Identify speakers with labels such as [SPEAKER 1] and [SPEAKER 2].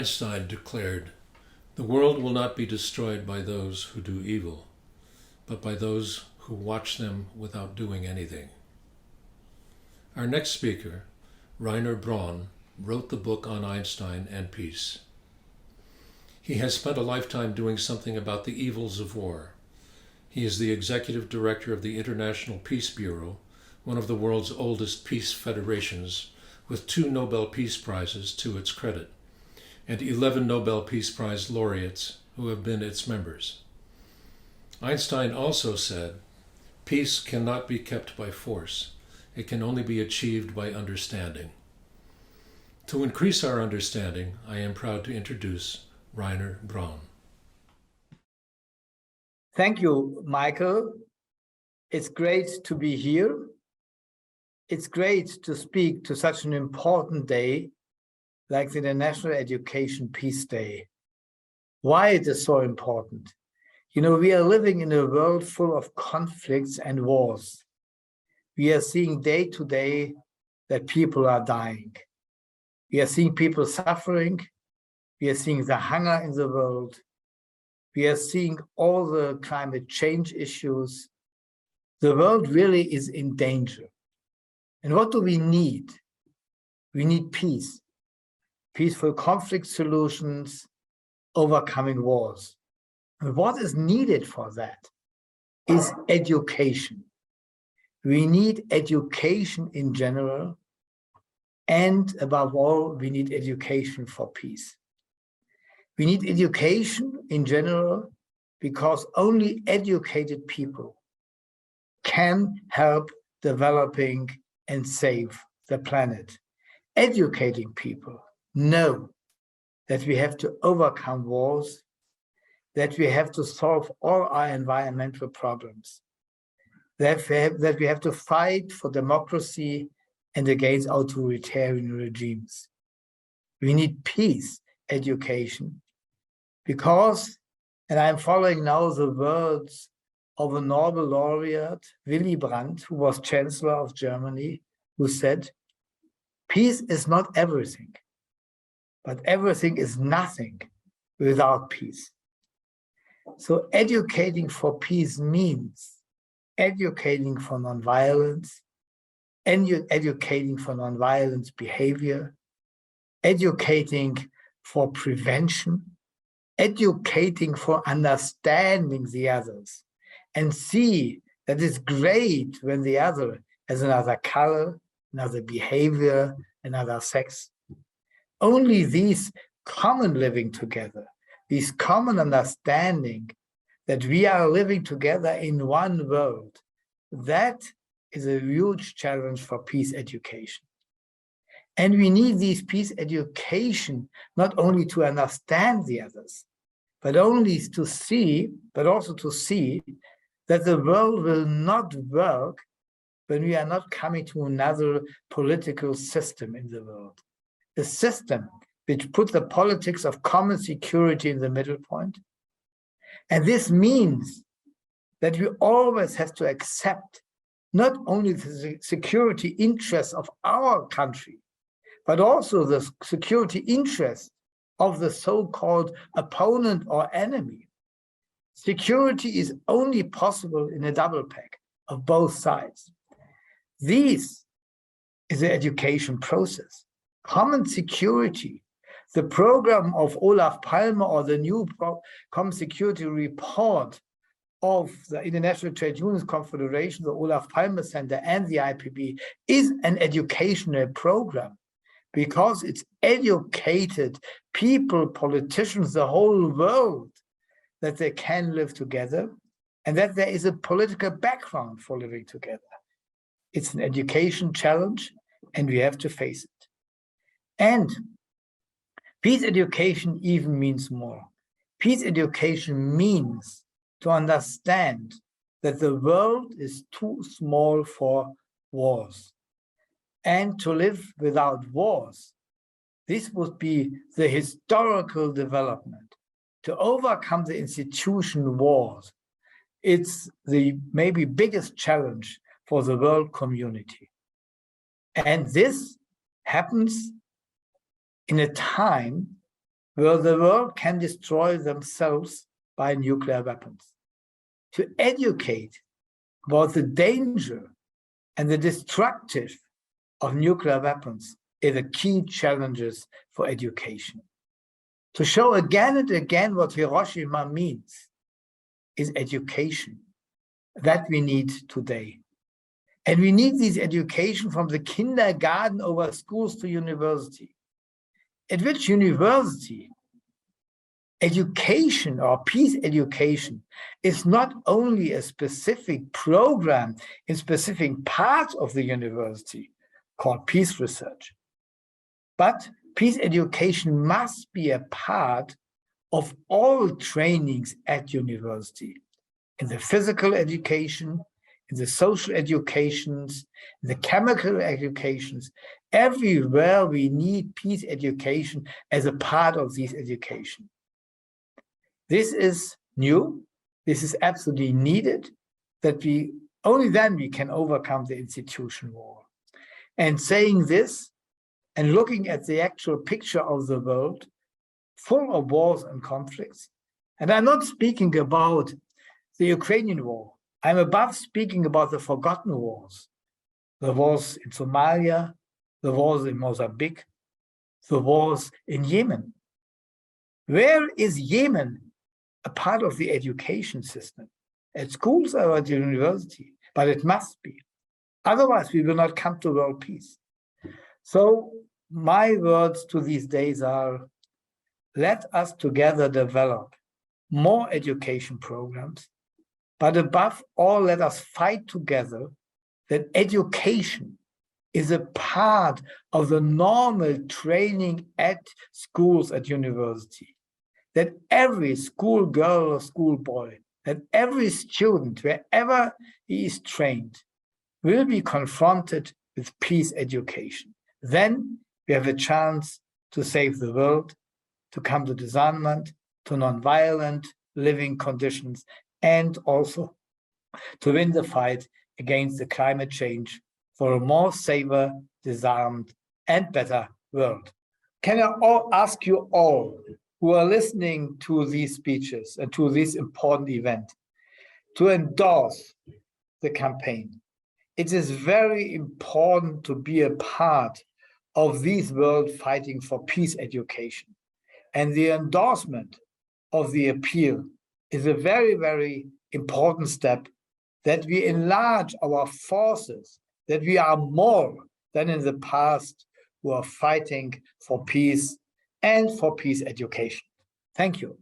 [SPEAKER 1] Einstein declared, "The world will not be destroyed by those who do evil, but by those who watch them without doing anything." Our next speaker, Reiner Braun, wrote the book on Einstein and peace. He has spent a lifetime doing something about the evils of war. He is the executive director of the International Peace Bureau, one of the world's oldest peace federations, with 2 Nobel Peace Prizes to its credit, and 11 Nobel Peace Prize laureates who have been its members. Einstein also said, "Peace cannot be kept by force. It can only be achieved by understanding." To increase our understanding, I am proud to introduce Reiner Braun.
[SPEAKER 2] Thank you, Michael. It's great to be here. It's great to speak to such an important day like the International Education Peace Day. Why it is so important? You know, we are living in a world full of conflicts and wars. We are seeing day to day that people are dying. We are seeing people suffering. We are seeing the hunger in the world. We are seeing all the climate change issues. The world really is in danger. And what do we need? We need peace, peaceful conflict solutions, overcoming wars. And what is needed for that is education. We need education in general, and above all, we need education for peace. We need education in general because only educated people can help developing and save the planet. Educating people know that we have to overcome wars, that we have to solve all our environmental problems, that we have to fight for democracy and against authoritarian regimes. We need peace education because, and I'm following now the words of a Nobel laureate, Willy Brandt, who was Chancellor of Germany, who said, "Peace is not everything, but everything is nothing without peace." So educating for peace means educating for nonviolence, educating for nonviolence behavior, educating for prevention, educating for understanding the others, and see that it's great when the other has another color, another behavior, another sex. Only these common living together, this common understanding that we are living together in one world, that is a huge challenge for peace education. And we need this peace education not only to understand the others, but also to see that the world will not work when we are not coming to another political system in the world. A system which puts the politics of common security in the middle point. And this means that we always have to accept not only the security interests of our country, but also the security interests of the so-called opponent or enemy. Security is only possible in a double pack of both sides. This is the education process. Common security, the program of Olaf Palme or the new Common Security Report of the International Trade Unions Confederation, the Olaf Palme Center and the IPB is an educational program because it's educated people, politicians, the whole world that they can live together and that there is a political background for living together. It's an education challenge and we have to face it. And peace education even means more. Peace education means to understand that the world is too small for wars and to live without wars. This would be the historical development. To overcome the institution wars, it's the maybe biggest challenge for the world community. And this happens in a time where the world can destroy themselves by nuclear weapons. To educate about the danger and the destructive of nuclear weapons is a key challenges for education. To show again and again what Hiroshima means is education that we need today. And we need this education from the kindergarten over schools to university. At which university, education or peace education is not only a specific program in specific parts of the university called peace research, but peace education must be a part of all trainings at university, in the physical education, in the social educations, in the chemical educations. Everywhere we need peace education as a part of this education. This is new. This is absolutely needed, that we only then we can overcome the institution war. And saying this and looking at the actual picture of the world full of wars and conflicts, and I'm not speaking about the Ukrainian war. I'm above speaking about the forgotten wars, the wars in Somalia, the wars in Mozambique, the wars in Yemen. Where is Yemen a part of the education system? At schools or at the university, but it must be. Otherwise, we will not come to world peace. So my words to these days are, let us together develop more education programs, but above all, let us fight together that education is a part of the normal training at schools, at university, that every schoolgirl or schoolboy, that every student, wherever he is trained, will be confronted with peace education. Then we have a chance to save the world, to come to disarmament, to non-violent living conditions, and also to win the fight against the climate change for a more safer, disarmed, and better world. Can I ask you all who are listening to these speeches and to this important event to endorse the campaign? It is very important to be a part of this world fighting for peace education. And the endorsement of the appeal is a very, very important step, that we enlarge our forces, that we are more than in the past who are fighting for peace and for peace education. Thank you.